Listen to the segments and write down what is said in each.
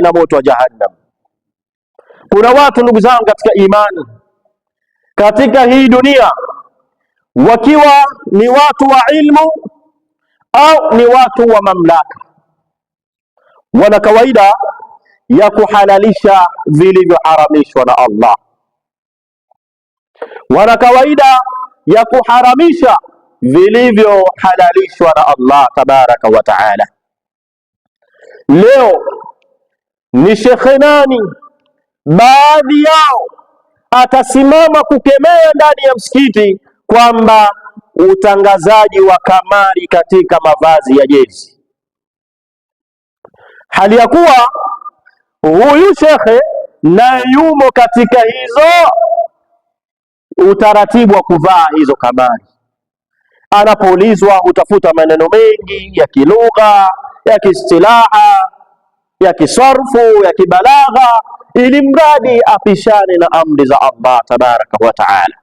na moto wa Jahannam. Kuna watu ndugu zangu katika imani, katika hii dunia, wakiwa ni watu wa ilmu au ni watu wa mamlaka, wana kawaida ya kuhalalisha vilivyoharamishwa na Allah, wana kawaida ya kuharamisha vilivyohalalishwa na Allah tabaraka wa taala. Leo ni shekhe nani baadhi yao atasimama kukemea ndani ya msikiti kwamba utangazaji wa kamari katika mavazi ya jezi, hali ya kuwa huyu shekhe na yumo katika hizo utaratibu wa kuvaa hizo kamari. Anapoulizwa hutafuta maneno mengi ya kilugha, ya kiistilaha, ya kisarfu, ya kibalagha, ili mradi apishane na amri za Allah tabaraka wa taala.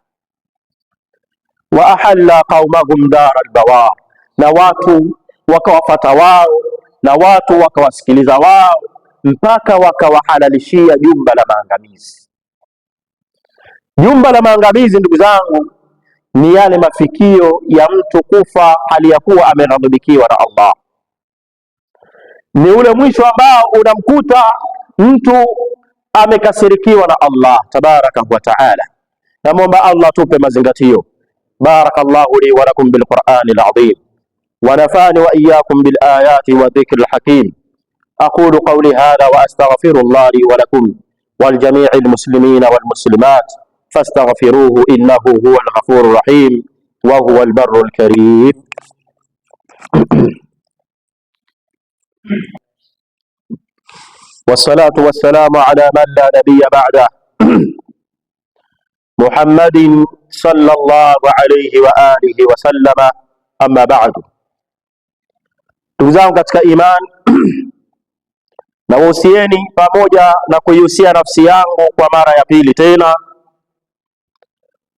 Wa ahalla qaumahum dar albawar, na watu wakawafata wao na watu wakawasikiliza wao mpaka wakawahalalishia jumba la maangamizi. Jumba la maangamizi ndugu zangu ni yale mafikio ya mtu kufa hali ya kuwa amenadhibikiwa na Allah. Ni ule mwisho ambao unamkuta mtu amekasirikiwa na Allah tabaraka wa taala. Namwomba Allah tupe mazingatio. Barakallahu li wa lakum bil Qur'anil azim wa nafani wa iyyakum bil ayati wa dhikril hakim. Aqulu qawli hadha wa astaghfirullah li wa lakum wal jami'il muslimina wal muslimat fastaghfiruhu innahu huwal ghafurur rahim wa huwal barrul karim. Wassalatu wassalamu ala man la nabiyya ba'da Muhammadin sallallahu alayhi wa alihi wa sallama, amma ba'du. Ndugu zangu katika iman, na wahusieni pamoja na kuihusia nafsi yangu kwa mara ya pili tena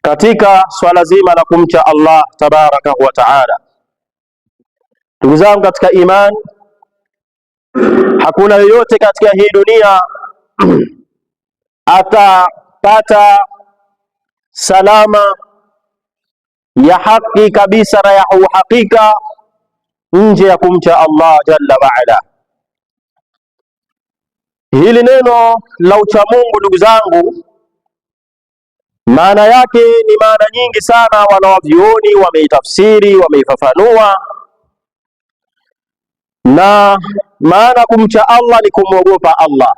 katika swala zima la kumcha Allah tabaraka wa taala. Ndugu zangu katika iman, hakuna yoyote katika hii dunia atapata salama ya haki kabisa na ya uhakika nje ya kumcha Allah jalla wa ala. Hili neno la uchamungu ndugu zangu, maana yake ni maana nyingi sana, wanawavyuoni wameitafsiri, wameifafanua. Na maana kumcha Allah ni kumwogopa Allah.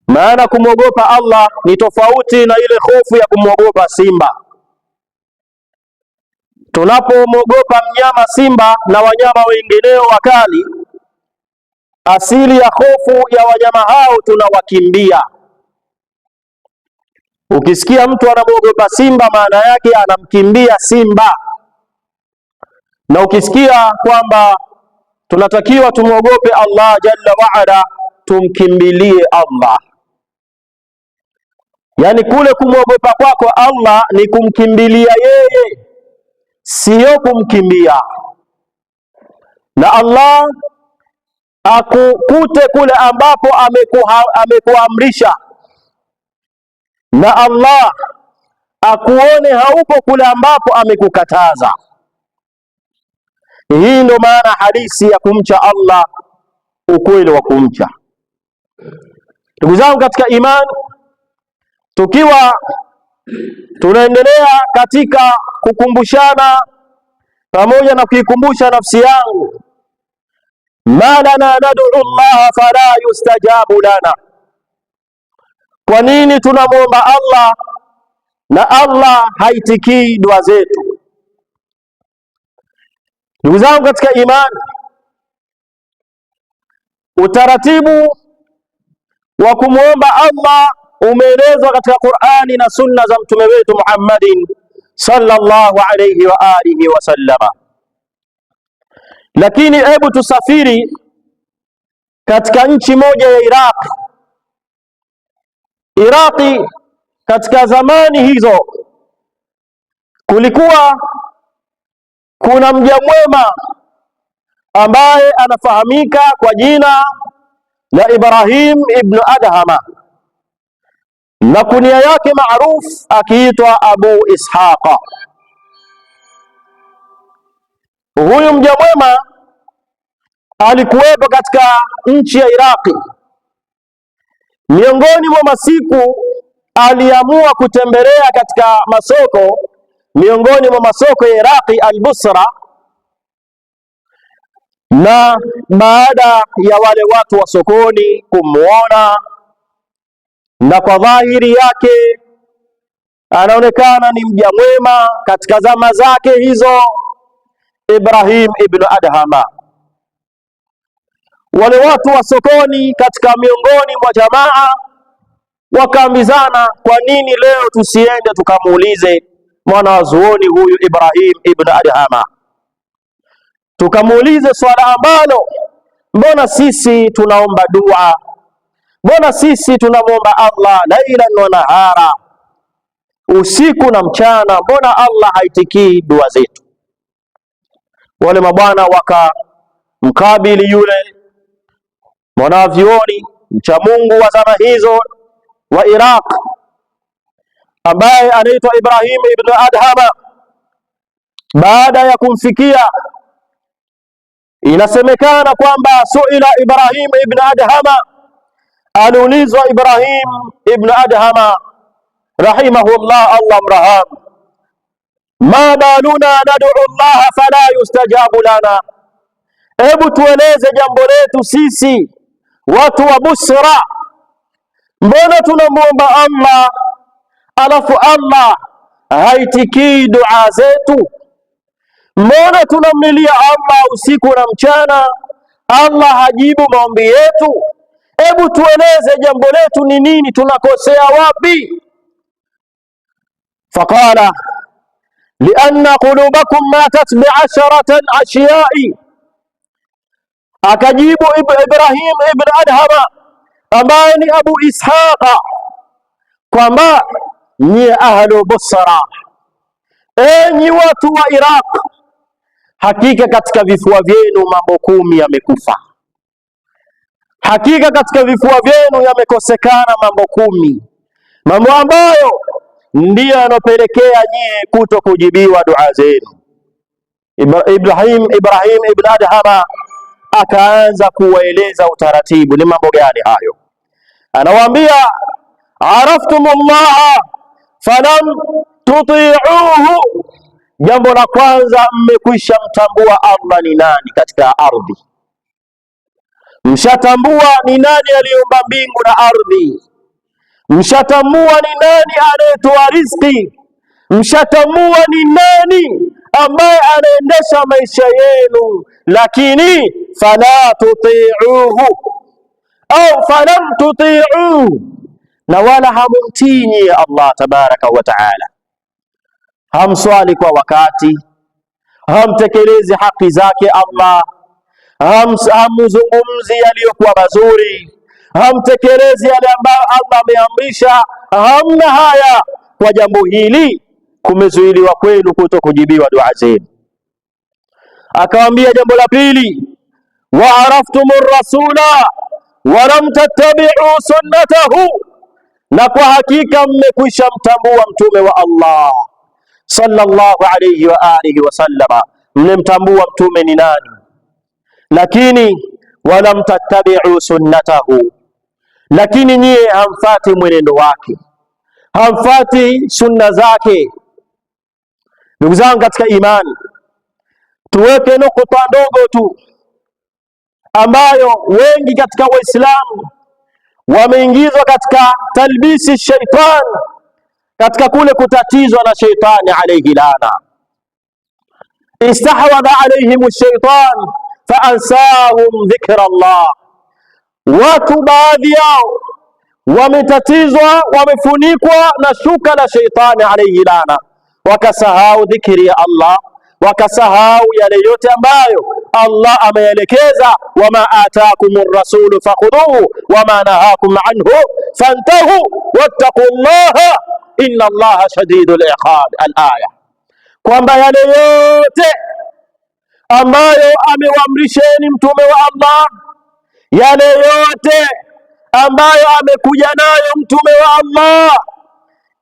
Maana kumwogopa Allah ni tofauti na ile hofu ya kumwogopa simba. Tunapomwogopa mnyama simba na wanyama wengineo wakali, asili ya hofu ya wanyama hao tunawakimbia. Ukisikia mtu anamwogopa simba, maana yake anamkimbia simba. Na ukisikia kwamba tunatakiwa tumwogope Allah jalla waala, tumkimbilie Allah, yani kule kumwogopa kwako Allah ni kumkimbilia yeye, siyo kumkimbia. Na Allah akukute kule ambapo amekuamrisha, na Allah akuone haupo kule ambapo amekukataza. Hii ndio maana halisi ya kumcha Allah, ukweli wa kumcha. Ndugu zangu katika imani, tukiwa tunaendelea katika kukumbushana pamoja na kuikumbusha nafsi yangu, ma lana nad'u Allah fala yustajabu lana, kwa nini tunamwomba Allah na Allah haitikii dua zetu? Ndugu zangu katika imani, utaratibu wa kumwomba Allah umeelezwa katika Qur'ani na sunna za mtume wetu Muhammadin sallallahu alayhi wa alihi wa sallama. Lakini hebu tusafiri katika nchi moja ya Iraqi. Katika zamani hizo kulikuwa kuna mja mwema ambaye anafahamika kwa jina na Ibrahim ibn Adhama, na kunia yake maruf akiitwa Abu Ishaqa. Huyu mja mwema alikuwepo katika nchi ya Iraqi. Miongoni mwa masiku aliamua kutembelea katika masoko, miongoni mwa masoko ya Iraqi al-Busra, na baada ya wale watu wa sokoni kumuona, na kwa dhahiri yake anaonekana ni mja mwema katika zama zake hizo, Ibrahim ibn Adhama, wale watu wa sokoni katika miongoni mwa jamaa wakaambizana, kwa nini leo tusiende tukamuulize mwanazuoni huyu Ibrahim ibn Adhama, tukamuulize swala ambalo, mbona sisi tunaomba dua, mbona sisi tunamwomba Allah lailan wa nahara, usiku na mchana, mbona Allah haitikii dua zetu? Wale mabwana wakamkabili yule mwanavyuoni mcha Mungu wa zama hizo wa Iraq, ambaye anaitwa Ibrahim ibn Adhama. Baada ya kumfikia, inasemekana kwamba suila Ibrahim ibn Adhama, aliulizwa Ibrahim ibn Adhama rahimahullah, Allah mrahamu, ma baluna nad'u Allah fala yustajabu lana, hebu tueleze jambo letu sisi watu wa Busra, mbona tunamwomba Allah alafu Allah haitikii dua zetu? Mbona tunamlilia Allah usiku na mchana, Allah hajibu maombi yetu? Hebu tueleze jambo letu ni nini, tunakosea wapi? Faqala lianna qulubakum matat bi'asharatan ashiya'i, akajibu Ibrahim ibn Adhama ambaye ni Abu Ishaqa kwamba nyie ahlu Busra, enyi watu wa Iraq, hakika katika vifua vyenu mambo 10 yamekufa, hakika katika vifua vyenu yamekosekana mambo 10, mambo ambayo ndiyo yanopelekea nyie kuto kujibiwa dua zenu. Ibrahim ibn Adhama akaanza kuwaeleza utaratibu. Ni mambo gani hayo? Anawaambia, araftumullaha falam tuti'uhu, jambo la kwanza, mmekwisha mtambua Allah ni nani katika ardhi, mshatambua ni nani aliyeumba mbingu na ardhi, mshatambua ni nani anayetoa riziki, mshatambua ni nani ambaye anaendesha maisha yenu, lakini fala tuti'uhu au falam tuti'uhu, na wala hamumtii Allah tabaraka wa taala, hamswali kwa wakati, hamtekelezi haki zake Allah, hamzungumzi yaliyokuwa mazuri, hamtekelezi yale ambayo Allah ameamrisha, hamna haya. Kwa jambo hili kumezuiliwa kwenu kuto kujibiwa dua zenu. Akawaambia jambo la pili, wa araftumur rasula wa lam tattabi'u sunnatahu, na kwa hakika mmekwisha mtambua mtume wa Allah sallallahu alayhi wa alihi wa sallama, mmemtambua mtume ni nani, lakini walam tattabi'u sunnatahu, lakini nyie hamfati mwenendo wake, hamfati sunna zake. Ndugu zangu katika imani, tuweke nukta ndogo tu ambayo wengi katika Waislamu wameingizwa katika talbisi shaitan, katika kule kutatizwa na shaitani alayhi lana. Istahwadha alayhim shaitan faansahum dhikra Allah, watu baadhi yao wametatizwa, wamefunikwa na shuka la shaitani alayhi lana, wakasahau dhikri ya Allah, wakasahau yale yote ambayo Allah ameelekeza, wama ataakumur rasulu fakhudhuhu wama nahakum anhu fantahu wattaqullaha inna Allaha shadidul iqab. Al-aya, kwamba yale yote ambayo amewaamrisheni mtume wa Allah, yale yote ambayo amekuja nayo mtume wa Allah,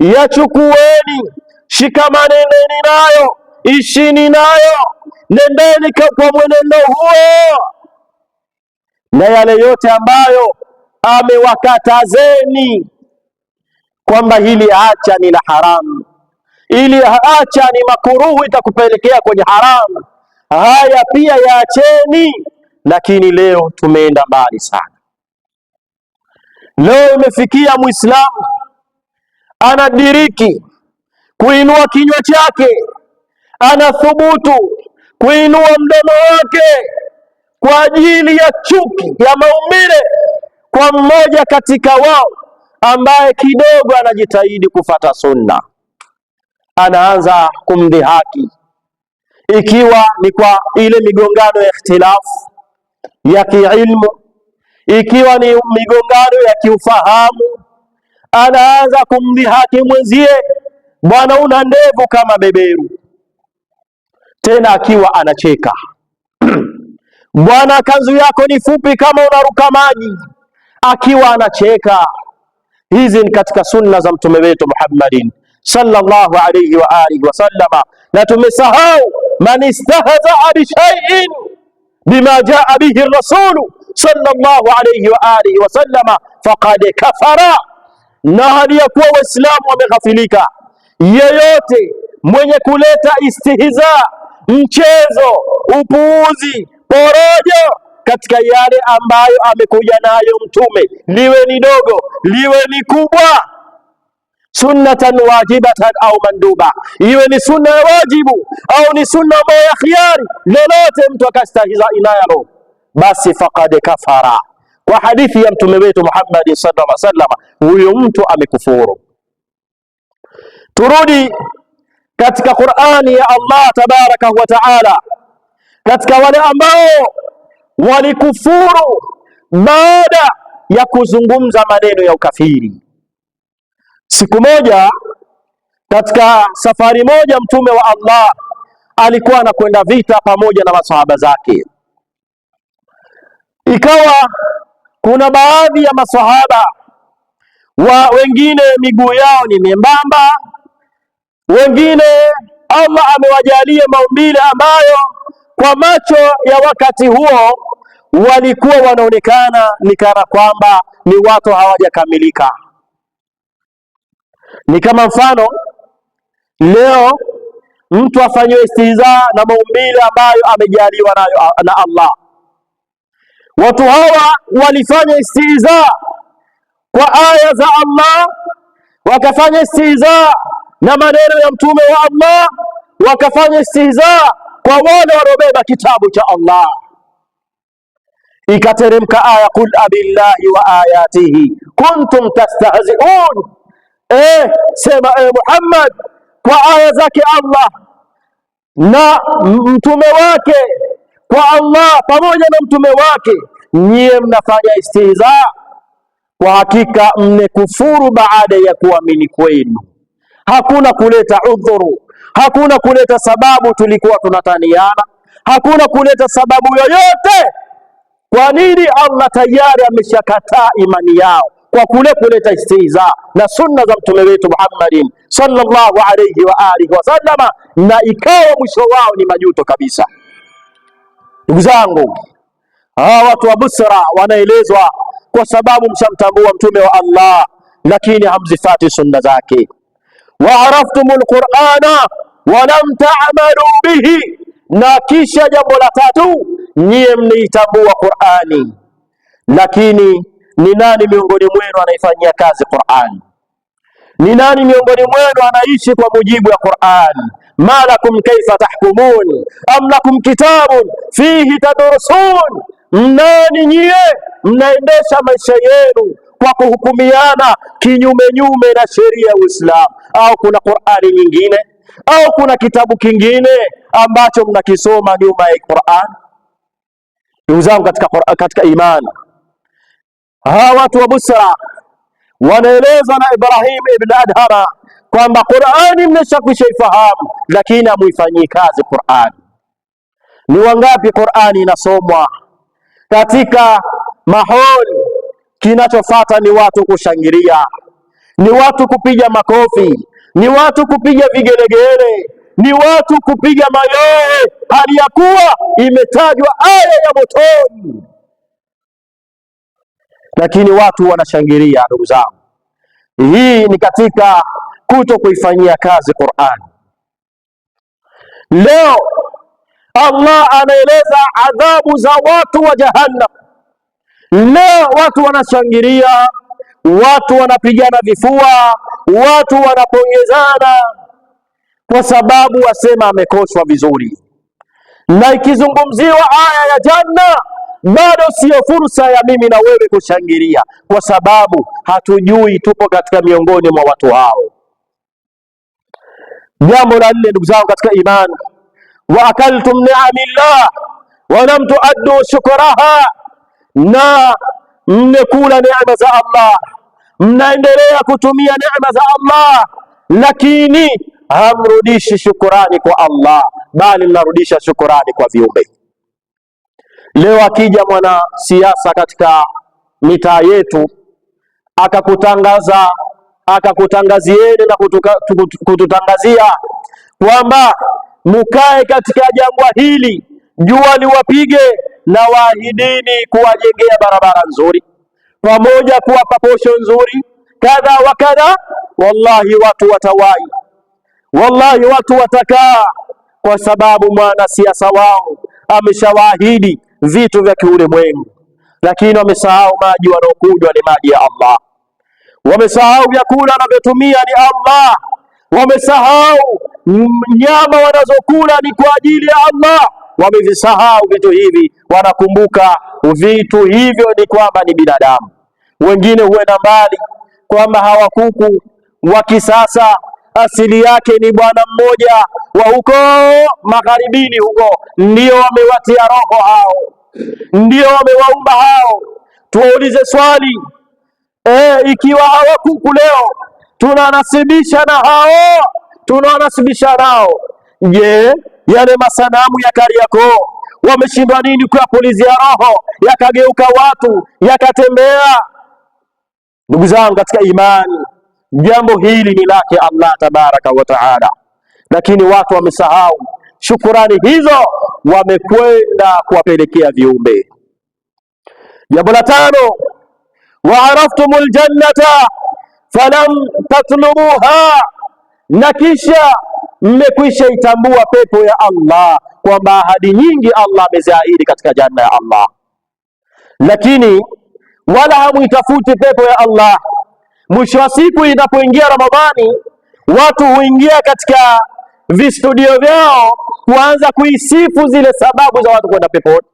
yachukueni, shikamaneni nayo, ishini nayo, nendeni kwa mwenendo huo, na yale yote ambayo amewakatazeni kwamba hili acha ni la haramu, ili acha ni makuruhu, itakupelekea kwenye haramu, haya pia yaacheni. Lakini leo tumeenda mbali sana. Leo imefikia Muislamu anadiriki kuinua kinywa chake, anathubutu kuinua mdomo wake kwa ajili ya chuki ya maumbile kwa mmoja katika wao ambaye kidogo anajitahidi kufata sunna. Anaanza kumdhihaki, ikiwa ni kwa ile migongano ya ikhtilafu ya kiilmu, ikiwa ni migongano ya kiufahamu. Anaanza kumdhihaki mwenzie, bwana una ndevu kama beberu, tena akiwa anacheka bwana kanzu yako ni fupi kama unaruka maji, akiwa anacheka. Hizi ni katika sunna za mtume wetu Muhammadin sallallahu alayhi wa alihi wasallama, na tumesahau man istahzaa bi shay'in bima jaa bihi rasulu sallallahu alayhi wa alihi wasallama faqad kafara. Na hali ya kuwa Waislamu wameghafilika, yeyote mwenye kuleta istihza, mchezo, upuuzi, porojo katika yale ambayo amekuja nayo mtume, liwe ni dogo liwe ni kubwa, sunnatan wajibatan au manduba, iwe ni sunna ya wajibu au ni sunna ambayo ya khiari, lolote mtu akastahiza inalo, basi faqad kafara. Kwa hadithi ya mtume wetu Muhammad sallallahu alaihi wasallam, huyo mtu amekufuru. Turudi katika Qur'ani ya Allah tabaraka wa taala, katika wale ambao walikufuru baada ya kuzungumza maneno ya ukafiri. Siku moja katika safari moja, mtume wa Allah alikuwa anakwenda vita pamoja na masahaba zake. Ikawa kuna baadhi ya masahaba wengine miguu yao ni membamba, wengine Allah amewajalia maumbile ambayo kwa macho ya wakati huo walikuwa wanaonekana ni kana kwamba ni watu hawajakamilika. Ni kama mfano leo mtu afanywe istihza na maumbile ambayo amejaliwa nayo na Allah. Watu hawa walifanya istihza kwa aya za Allah, wakafanya istihza na maneno ya mtume wa Allah, wakafanya istihza kwa wale waliobeba kitabu cha Allah. Ikateremka aya, qul abillahi wa ayatihi kuntum tastahzi'un, sema Muhammad, kwa aya zake Allah na mtume wake, kwa Allah pamoja na mtume wake nyie mnafanya istihza, kwa hakika mmekufuru baada ya kuamini kwenu. Hakuna kuleta udhuru, hakuna kuleta sababu tulikuwa tunataniana, hakuna kuleta sababu yoyote. Kwa nini? Allah tayari ameshakataa imani yao kwa kule kuleta istihza na sunna za mtume wetu Muhammadin sallallahu alayhi wa alihi wasallama, na ikawa mwisho wao ni majuto kabisa. Ndugu zangu, hawa watu wa Busra wanaelezwa kwa sababu mshamtambua mtume wa Allah, lakini hamzifati sunna zake. Wa araftumul Qur'ana wa lam ta'malu bihi, na kisha jambo la tatu, nyie mnaitambua Qur'ani, lakini ni nani miongoni mwenu anaifanyia kazi Qur'ani? Ni nani miongoni mwenu anaishi kwa mujibu ya Qur'ani? Ma lakum kaifa tahkumun am lakum kitabun fihi tadrusun, mnani nyie mnaendesha maisha yenu kwa kuhukumiana kinyume nyume na sheria ya Uislamu? Au kuna Qur'ani nyingine au kuna kitabu kingine ambacho mnakisoma nyuma ya Qur'an? Ndugu zangu katika imani, hawa watu wa Busra wanaeleza na Ibrahim ibn Adhama kwamba Qur'ani mmeshakwisha ifahamu, lakini hamuifanyii kazi Qur'ani. Ni wangapi Qur'ani inasomwa katika maholi kinachofuata ni watu kushangilia, ni watu kupiga makofi, ni watu kupiga vigelegele, ni watu kupiga mayowe, hali ya kuwa imetajwa aya ya motoni, lakini watu wanashangilia. Ndugu zangu, hii ni katika kuto kuifanyia kazi Qur'an. Leo Allah anaeleza adhabu za watu wa Jahannam. Leo watu wanashangilia, watu wanapigana vifua, watu wanapongezana kwa sababu wasema amekoswa vizuri. Na ikizungumziwa aya ya janna, bado siyo fursa ya mimi na wewe kushangilia, kwa sababu hatujui tupo katika miongoni mwa watu hao. Jambo la nne, ndugu zangu katika imani, wa akaltum ni'amillah wa lam tuaddu shukraha, na mmekula neema za Allah, mnaendelea kutumia neema za Allah, lakini hamrudishi shukurani kwa Allah, bali mnarudisha shukurani kwa viumbe. Leo akija mwana siasa katika mitaa yetu akakutangazieni na kututangazia kwamba mukae katika jangwa hili, jua liwapige, na waahidini kuwajengea barabara nzuri, pamoja kuwapa posho nzuri, kadha wa kadha, wallahi watu watawai, wallahi watu watakaa, kwa sababu mwana siasa wao ameshawaahidi vitu vya kiulimwengu, lakini wamesahau maji wanaokunywa ni maji ya Allah, wamesahau vyakula wanavyotumia ni Allah, wamesahau nyama wanazokula ni kwa ajili ya Allah, wamevisahau vitu hivi, wanakumbuka vitu hivyo ni kwamba ni binadamu. Wengine huenda mbali kwamba hawa kuku wa kisasa asili yake ni bwana mmoja wa huko magharibini huko, ndio wamewatia roho hao, ndio wamewaumba hao. Tuwaulize swali, ikiwa hawa kuku leo tunanasibisha na hao, tunawanasibisha nao, je, yale masanamu ya Kariakoo wameshindwa nini kuyapulizia roho yakageuka watu yakatembea? Ndugu zangu katika imani, jambo hili ni lake Allah tabaraka wa taala, lakini watu wamesahau shukurani hizo, wamekwenda kuwapelekea viumbe. Jambo la tano, wa araftumul jannata falam tatlubuha, na kisha mmekwisha itambua pepo ya Allah, kwamba ahadi nyingi Allah ameziahidi katika janna ya Allah, lakini wala hamuitafuti pepo ya Allah. Mwisho wa siku inapoingia Ramadhani, watu huingia katika vistudio vyao kuanza kuisifu zile sababu za watu kwenda peponi,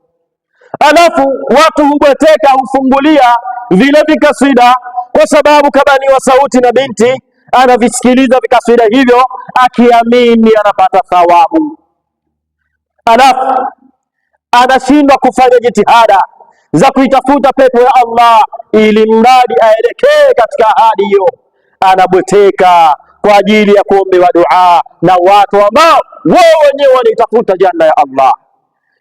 alafu watu hubweteka, hufungulia vile vikaswida, kwa sababu kama ni wa sauti na binti anavisikiliza vikaswida hivyo akiamini anapata thawabu, alafu anashindwa kufanya jitihada za kuitafuta pepo ya Allah ili mradi aelekee katika ahadi hiyo. Anabweteka kwa ajili ya kuombewa dua na watu ambao wao wenyewe wanaitafuta janna ya Allah.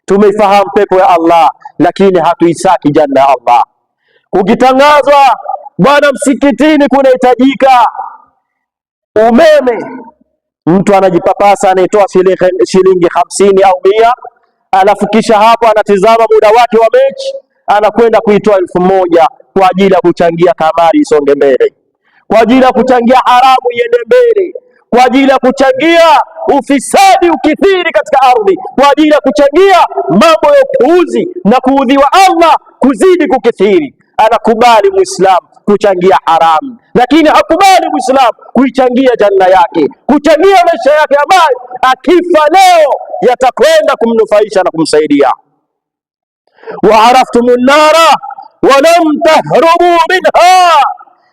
Tumeifahamu pepo ya Allah, lakini hatuisaki janna ya Allah. Kukitangazwa bwana, msikitini kunahitajika umeme, mtu anajipapasa, anatoa shilingi 50 au 100, alafu kisha hapo anatizama muda wake wa mechi, anakwenda kuitoa 1000 kwa ajili ya kuchangia kamari isonge mbele, kwa ajili ya kuchangia haramu iende mbele, kwa ajili ya kuchangia ufisadi ukithiri katika ardhi, kwa ajili ya kuchangia mambo ya upuuzi na kuudhiwa Allah kuzidi kukithiri. Anakubali Muislamu kuchangia haramu, lakini hakubali Muislamu kuichangia janna yake, kuchangia maisha yake ambayo akifa leo yatakwenda kumnufaisha na kumsaidia. wa araftumun nara wa lam tahrubu minha,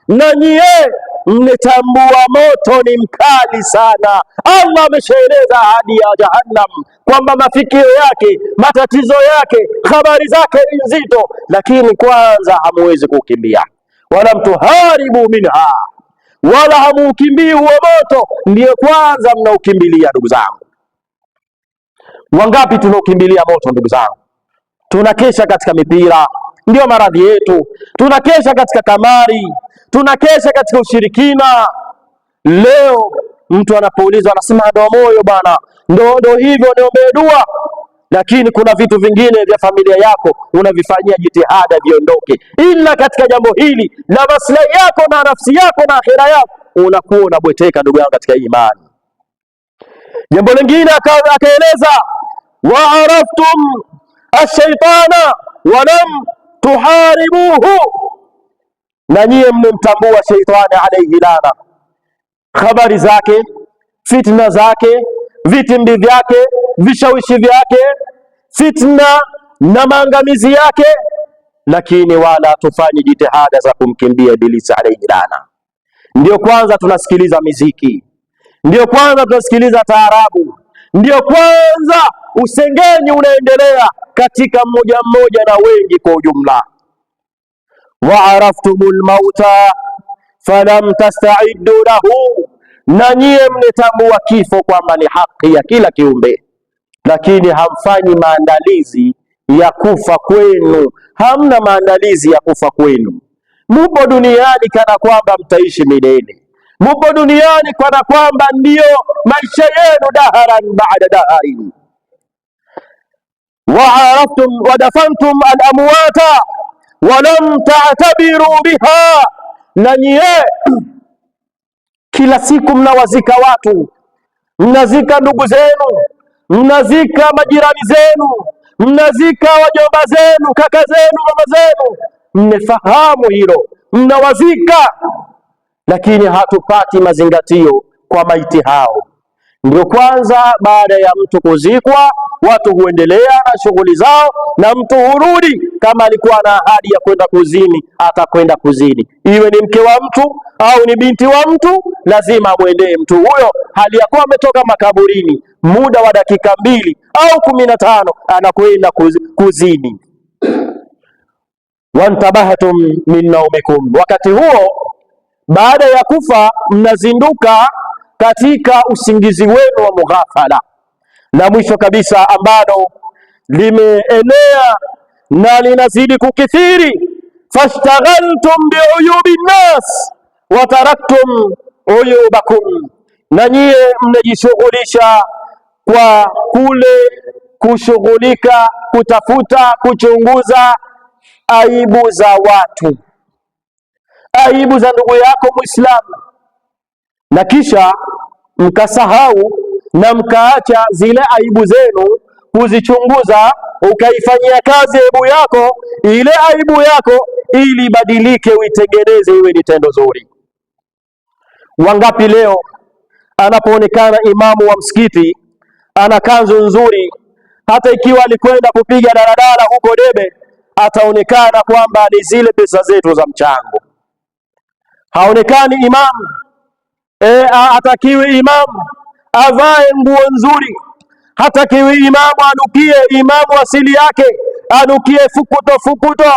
na nyie mmetambua moto ni mkali sana. Allah ameshaeleza ahadi ya Jahannam kwamba mafikio yake, matatizo yake, habari zake ni nzito, lakini kwanza hamuwezi kukimbia. Wala mtuharibu minha, wala hamuukimbii huo moto, ndiyo kwanza mnaukimbilia. Ndugu zangu, wangapi tunaukimbilia moto? Ndugu zangu, tunakesha katika mipira, ndio maradhi yetu. Tunakesha katika kamari, tunakesha katika ushirikina. Leo mtu anapoulizwa anasema ndo moyo bwana, ndo hivyo, niombee dua. Lakini kuna vitu vingine vya familia yako unavifanyia jitihada viondoke, ila katika jambo hili la maslahi yako na nafsi yako na akhira yako unakuwa unabweteka, ndugu yangu katika imani. Jambo lingine akaeleza, wa araftum ash-shaytana wa lam tuharibuhu, na nyie mmemtambua sheitani alayhi lana, habari zake, fitna zake, vitimbi vyake, vishawishi vyake, fitna na maangamizi yake, lakini wala tufanye jitihada za kumkimbia Ibilisi alayhi lana. Ndio kwanza tunasikiliza miziki, ndio kwanza tunasikiliza taarabu, ndio kwanza usengenyi unaendelea katika mmoja mmoja na wengi kwa ujumla. Wa araftumul mauta falam tasta'iddu lahu, na nyie mnetambua kifo kwamba ni haki ya kila kiumbe, lakini hamfanyi maandalizi ya kufa kwenu. Hamna maandalizi ya kufa kwenu. Mupo duniani kana kwamba mtaishi milele, mupo duniani kana kwamba ndiyo maisha yenu daharan baada daharin. Wa araftum wa dafantum al-amwata wa lam ta'tabiru biha, na nyie kila siku mnawazika watu, mnazika ndugu zenu, mnazika majirani zenu, mnazika wajomba zenu, kaka zenu, mama zenu. Mmefahamu hilo, mnawazika, lakini hatupati mazingatio kwa maiti hao. Ndio kwanza baada ya mtu kuzikwa watu huendelea na shughuli zao, na mtu hurudi. Kama alikuwa na ahadi ya kwenda kuzini, atakwenda kuzini, iwe ni mke wa mtu au ni binti wa mtu, lazima amwendee mtu huyo hali ya kuwa ametoka makaburini, muda wa dakika 2 au 15 anakwenda kuzini. Wantabahtum min naumikum, wakati huo baada ya kufa mnazinduka katika usingizi wenu wa mughafala. Na mwisho kabisa ambalo limeenea na linazidi kukithiri, fashtaghaltum biuyubi nnas wa taraktum uyubakum, na nyie mnajishughulisha kwa kule kushughulika, kutafuta, kuchunguza aibu za watu, aibu za ndugu yako Muislamu, na kisha mkasahau na mkaacha zile aibu zenu kuzichunguza, ukaifanyia kazi aibu yako, ile aibu yako ili ibadilike, uitengeneze iwe ni tendo zuri. Wangapi leo anapoonekana imamu wa msikiti ana kanzu nzuri, hata ikiwa alikwenda kupiga daladala huko Debe, ataonekana kwamba ni zile pesa zetu za mchango. Haonekani imamu, hatakiwi imamu avae nguo nzuri, hatakiwi imamu anukie, imamu asili yake anukie fukuto,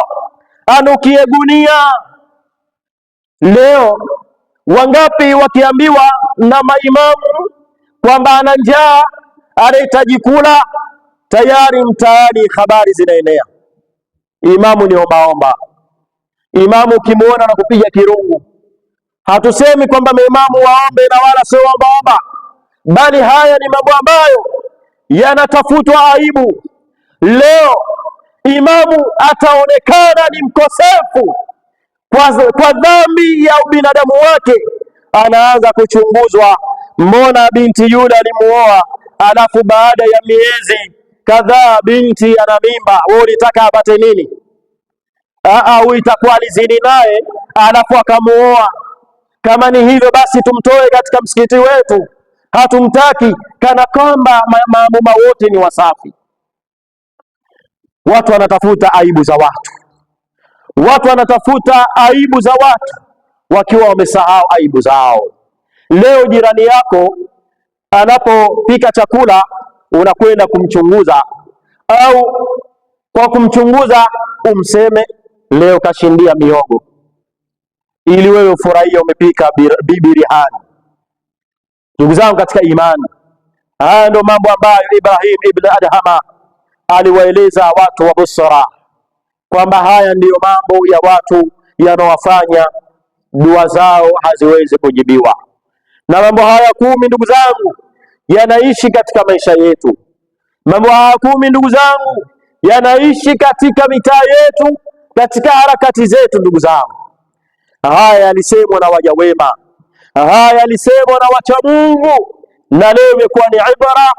anukie gunia. Leo wangapi wakiambiwa na maimamu kwamba ana njaa, anahitaji kula, tayari mtaani habari zinaenea, imamu ni ombaomba. Imamu ukimuona na kupiga kirungu. Hatusemi kwamba maimamu waombe na wala sio ombaomba, bali haya ni mambo ambayo yanatafutwa aibu. Leo imamu ataonekana ni mkosefu kwa dhambi ya ubinadamu wake, anaanza kuchunguzwa. Mbona binti yule alimuoa, alafu baada ya miezi kadhaa binti ana mimba, wewe ulitaka apate nini? Au itakuwa alizini naye alafu akamuoa? Kama ni hivyo basi tumtoe katika msikiti wetu, hatumtaki, kana kwamba maamuma wote ni wasafi. Watu wanatafuta aibu za watu, watu wanatafuta aibu za watu wakiwa wamesahau aibu zao. Leo jirani yako anapopika chakula unakwenda kumchunguza, au kwa kumchunguza umseme leo kashindia miogo, ili wewe ufurahie umepika biriani. Ndugu zangu katika imani, haya ndio mambo ambayo Ibrahim ibn Adhama aliwaeleza watu wa Busra. kwamba haya ndiyo mambo ya watu yanawafanya dua zao haziwezi kujibiwa. Na mambo haya 10 ndugu zangu yanaishi katika maisha yetu. Mambo haya 10 ndugu zangu yanaishi katika mitaa yetu, katika harakati zetu. Ndugu zangu, haya yalisemwa na waja wema, haya yalisemwa na wacha Mungu, na leo imekuwa ni ibara